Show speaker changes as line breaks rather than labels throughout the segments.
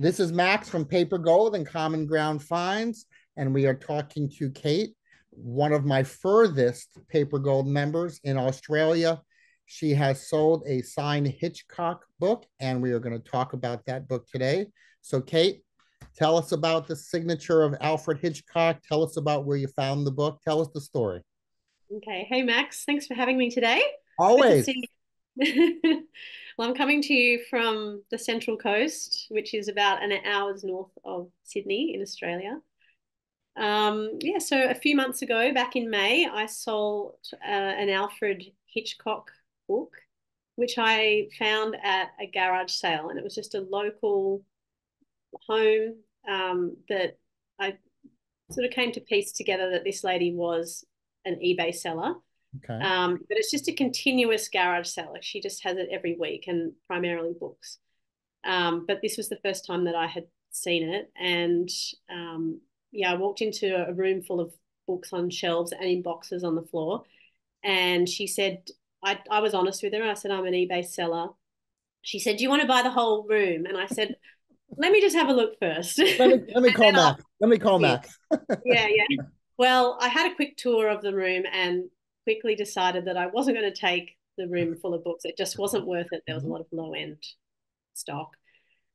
This is Max from PaperGold and Common Ground Finds, and we are talking to Kate, one of my furthest PaperGold members in Australia. She has sold a signed Hitchcock book, and we are going to talk about that book today. So, Kate, tell us about the signature of Alfred Hitchcock. Tell us about where you found the book. Tell us the story.
Okay. Hey, Max. Thanks for having me today. Good to
Always.
see you. Well, I'm coming to you from the Central Coast, which is about an hour's north of Sydney in Australia. Yeah, so a few months ago, back in May, I sold an Alfred Hitchcock book, which I found at a garage sale, and it was just a local home that I sort of came to piece together that this lady was an eBay seller.
Okay.
But it's just a continuous garage sale. Like she just has it every week and primarily books. But this was the first time that I had seen it. And yeah, I walked into a room full of books on shelves and in boxes on the floor. And she said, I was honest with her. I said, I'm an eBay seller. She said, do you want to buy the whole room? And I said, let me just have a look first.
Let me
And
call
then I'll,
Max. Let me call
yeah,
Max.
yeah. Well, I had a quick tour of the room and quickly decided that I wasn't going to take the room full of books. It just wasn't worth it. There was a lot of low end stock,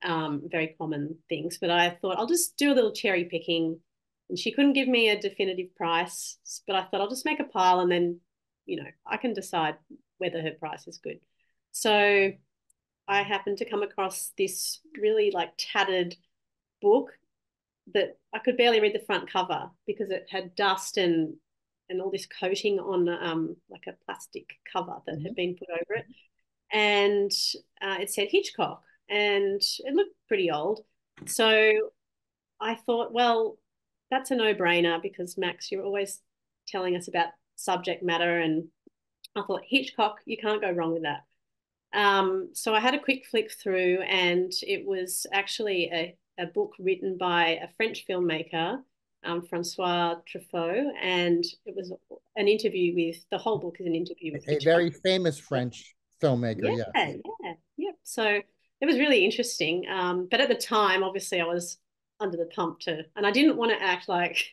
very common things. But I thought I'll just do a little cherry picking. And she couldn't give me a definitive price, but I thought I'll just make a pile and then, I can decide whether her price is good. So I happened to come across this really like tattered book that I could barely read the front cover because it had dust and all this coating on like a plastic cover that had been put over it, and it said Hitchcock, and it looked pretty old. So I thought, well, that's a no-brainer because Max, you're always telling us about subject matter, and I thought Hitchcock, you can't go wrong with that. So I had a quick flick through, and it was actually a book written by a French filmmaker, Francois Truffaut, and it was an interview with the whole book is an interview with
A
Hitchcock.
very famous French filmmaker,
Yeah,
yes.
yeah. So it was really interesting. But at the time, obviously, I was under the pump too, and I didn't want to act like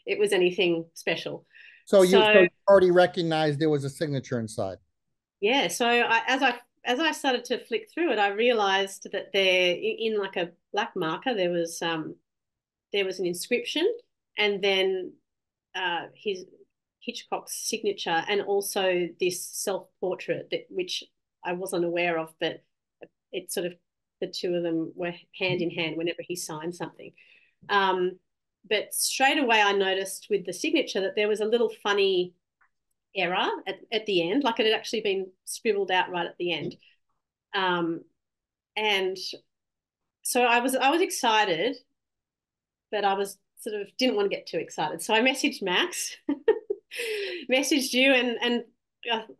it was anything special.
So
So
you already recognized there was a signature inside.
yeah, so as I started to flick through it, I realized that there in like a black marker there was an inscription, and then his Hitchcock's signature, and also this self portrait that which I wasn't aware of, but it sort of the two of them were hand in hand whenever he signed something. Um, but straight away, I noticed with the signature that there was a little funny error at the end, like it had actually been scribbled out right at the end. Um, and so I was excited, but I was sort of didn't want to get too excited. So I messaged Max, messaged you, and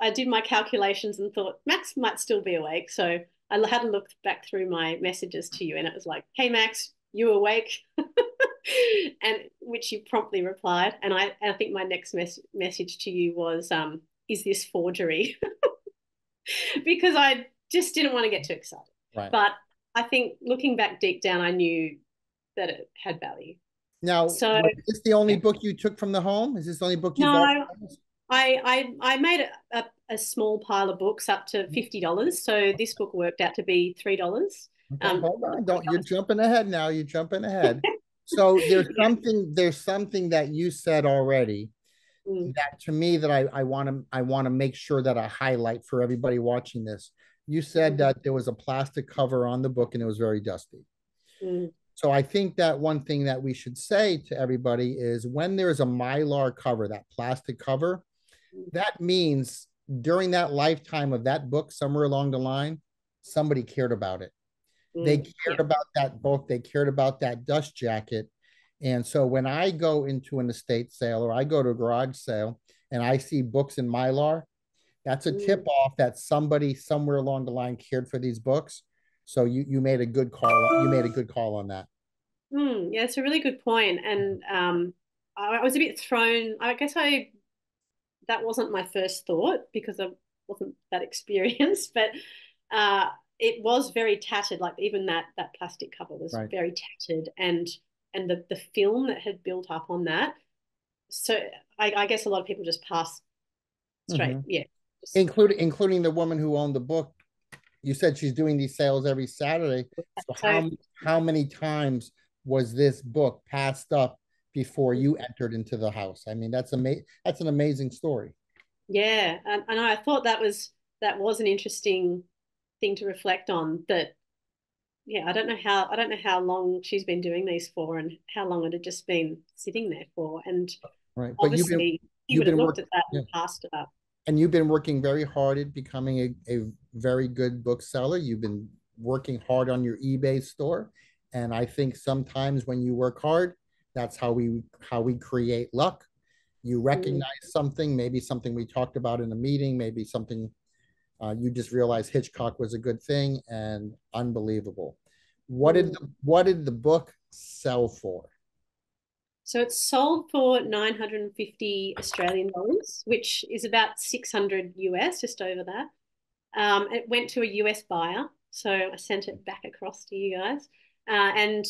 I did my calculations and thought Max might still be awake. So I had a look back through my messages to you, and it was like, "Hey Max, you awake?" And which you promptly replied. And I think my next message to you was, "Is this forgery?" Because I just didn't want to get too excited.
Right.
But I think looking back deep down, I knew that it had value.
Now,
So
was this the only
yeah.
book you took from the home? Is this the only book you bought?
No, I made a small pile of books up to $50. So this book worked out to be $3.
Okay, hold on. Don't you're
$3.
jumping ahead now. You're jumping ahead. So there's
Yeah.
something that you said already
Mm,
that to me that I want to make sure that I highlight for everybody watching this. You said
mm,
that there was a plastic cover on the book and it was very dusty.
mm,
So I think that one thing that we should say to everybody is when there is a mylar cover, that plastic cover, that means during that lifetime of that book, somewhere along the line, somebody cared about it. They
yeah.
cared about that book. They cared about that dust jacket. And so when I go into an estate sale or I go to a garage sale and I see books in Mylar, that's a tip
Mm,
off that somebody somewhere along the line cared for these books. So you made a good call. You made a good call on that.
yeah, it's a really good point. And I was a bit thrown. I guess that wasn't my first thought because I wasn't that experienced, but it was very tattered. Like even that plastic cover was
Right.
very tattered, and the film that had built up on that. So I guess a lot of people just pass straight.
Hmm.
Yeah. Just,
Including the woman who owned the book. You said she's doing these sales every Saturday. So
so
how many times was this book passed up before you entered into the house? I mean, that's an amazing story.
yeah, and I thought that was an interesting thing to reflect on. That yeah, I don't know how long she's been doing these for, and how long it had just been sitting there for. And
Right. But
obviously, he
you've
would have
been
looked
working,
at that
yeah,
and passed it up.
and you've been working very hard at becoming a very good bookseller. You've been working hard on your eBay store. And I think sometimes when you work hard, that's how we create luck. You
Mm,
recognize something, maybe something we talked about in a meeting, maybe something you just realized Hitchcock was a good thing, and unbelievable.
mm.
What did the book sell for?
So it's sold for 950 Australian dollars, which is about 600 US, just over that. It went to a US buyer, so I sent it back across to you guys. And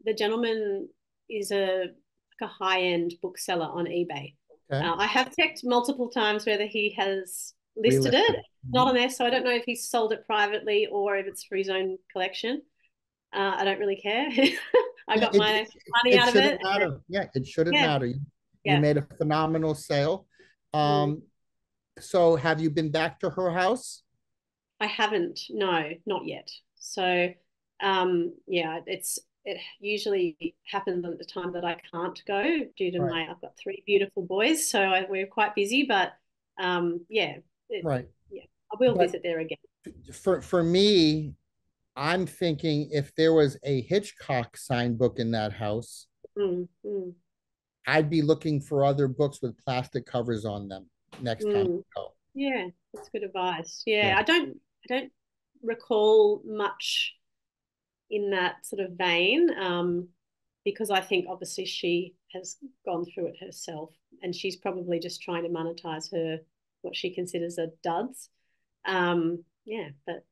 the gentleman is like a high end bookseller on eBay.
Okay,
I have checked multiple times whether he has listed it.
relisted.
It's not on there, so I don't know if he's sold it privately or if it's for his own collection. I don't really care. I
Yeah,
got my money
it
out of
shouldn't
it.
matter. Yeah, it shouldn't
Yeah,
matter. You
yeah.
made a phenomenal sale.
Mm.
Um, so have you been back to her house?
I haven't. No, not yet. So, yeah, it usually happens at the time that I can't go due to
Right,
I've got three beautiful boys, so we're quite busy. But yeah,
right.
yeah, I will
But
visit there again.
for me, I'm thinking if there was a Hitchcock signed book in that house,
Mm, mm,
I'd be looking for other books with plastic covers on them next time
mm.
I go.
Yeah, that's good advice.
Yeah,
Yeah, I don't recall much in that sort of vein, because I think obviously she has gone through it herself, and she's probably just trying to monetize her what she considers a duds. Yeah, but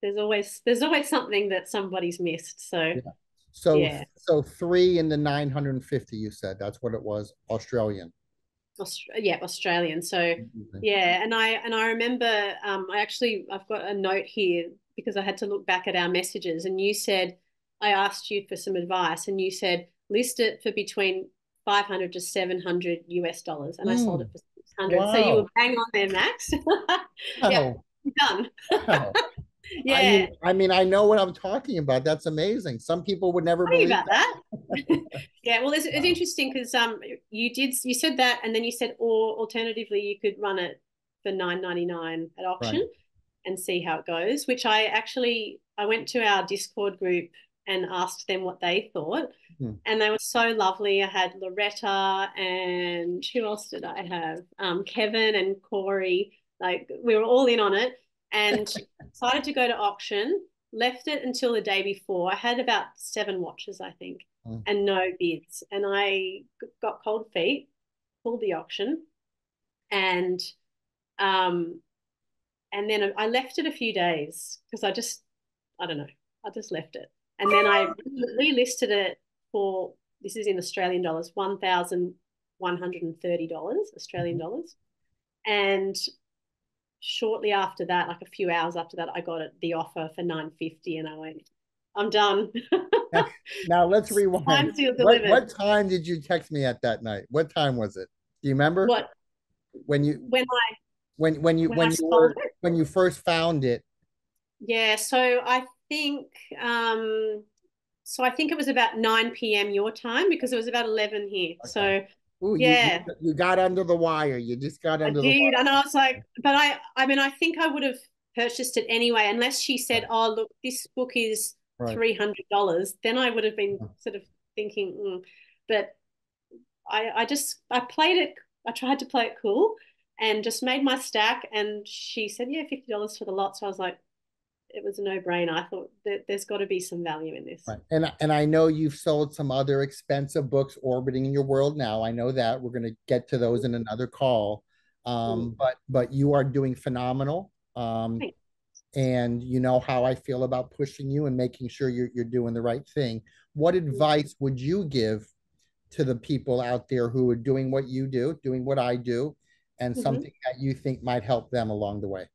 there's always something that somebody's missed. So
yeah. So
yeah,
three in the 950, you said that's what it was, Australian.
Yeah, Australian. So
Mhm.
yeah, and I remember I've got a note here because I had to look back at our messages, and you said I asked you for some advice, and you said list it for between 500 to 700 US dollars, and I sold it
Mm,
for 600. So you were
wow.
bang on there, Max. Yep,
Wow.
done.
Wow.
Yeah,
I know what I'm talking about. That's amazing. Some people would never
funny
believe
about that.
that.
Yeah, well, it's
Wow.
interesting because you said that, and then you said, or alternatively, you could run it for 9.99 at
Right.
auction and see how it goes. Which I went to our Discord group and asked them what they thought,
Hmm.
and they were so lovely. I had Loretta and who else did I have? Kevin and Corey. Like we were all in on it, and decided to go to auction. Left it until the day before. I had about 7 watches, I think,
Hmm.
and no bids. And I got cold feet, pulled the auction, and um, and then I left it a few days because I don't know, I just left it, and then I relisted it for this is in Australian dollars, $1,130 Australian
Mhm.
dollars, and shortly after that, like a few hours after that, I got the offer for 950, and I went, I'm done.
Now, now let's rewind.
Time seal delivered.
What time did you text me at that night? What time was it? Do you remember
What
when you
when I when I
when you
sold
were
it?
when you first found it?
Yeah, um so I think it was about 9 p.m. your time because it was about 11 here.
Okay.
So
Ooh,
yeah,
you got under the wire. You just got
I
under the
did. And I was like,
wire.
but I mean, I think I would have purchased it anyway, unless she said,
Right.
oh, look, this book is
Right.
$300. Then I would have been sort of thinking, but I played it, I tried to play it cool and just made my stack. And she said, yeah, $50 for the lot. So I was like, it was a no brainer. I thought that there's got to be some value in this.
Right. And I know you've sold some other expensive books orbiting in your world now. I know that we're going to get to those in another call.
Mm.
But you are doing phenomenal.
Thanks.
and you know how I feel about pushing you and making sure you're doing the right thing. What advice would you give to the people out there who are doing what you do, doing what I do, and
Mm-hmm.
something that you think might help them along the way?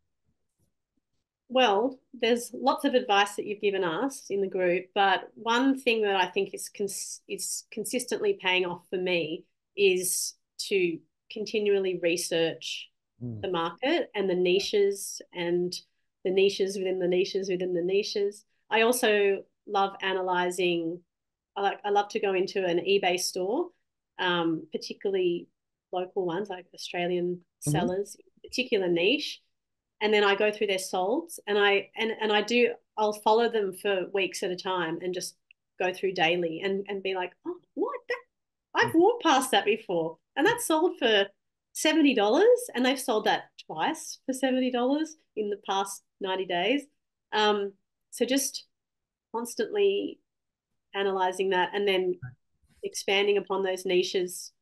Well, there's lots of advice that you've given us in the group, but one thing that I think is consistently paying off for me is to continually research
Mm.
the market and the niches within the niches within the niches. I also love analyzing. I love to go into an eBay store, particularly local ones like Australian
Mhm.
sellers, particular niche, and then I go through their solds and I do I'll follow them for weeks at a time and just go through daily and be like, oh, what that I've walked past that before and that sold for $70 and they've sold that twice for $70 in the past 90 days. Um, so just constantly analyzing that and then expanding upon those niches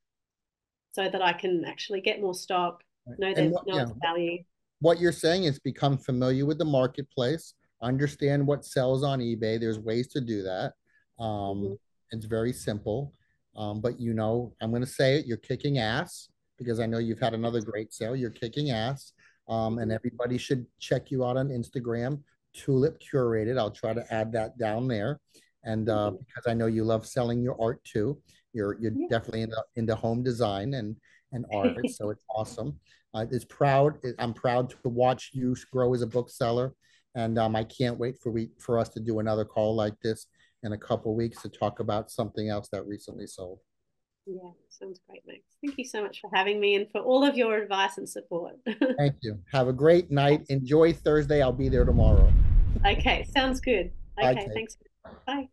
so that I can actually get more stock,
And what,
know
yeah,
its value.
what you're saying is become familiar with the marketplace, understand what sells on eBay. There's ways to do that.
Mm-hmm.
It's very simple. But you know, I'm going to say it, you're kicking ass because I know you've had another great sale. You're kicking ass. And
Mm-hmm.
everybody should check you out on Instagram, Tulip Curated. I'll try to add that down there. And
Mm-hmm.
because I know you love selling your art too. You're
Yeah.
definitely into home design and art. So it's awesome. I'm proud to watch you grow as a bookseller, and I can't wait for us to do another call like this in a couple of weeks to talk about something else that recently sold.
Yeah, sounds great, Max. Thank you so much for having me and for all of your advice and support.
Thank you. Have a great night. Enjoy Thursday. I'll be there tomorrow.
Okay, sounds good.
Bye,
Okay,
Kate.
thanks. Bye.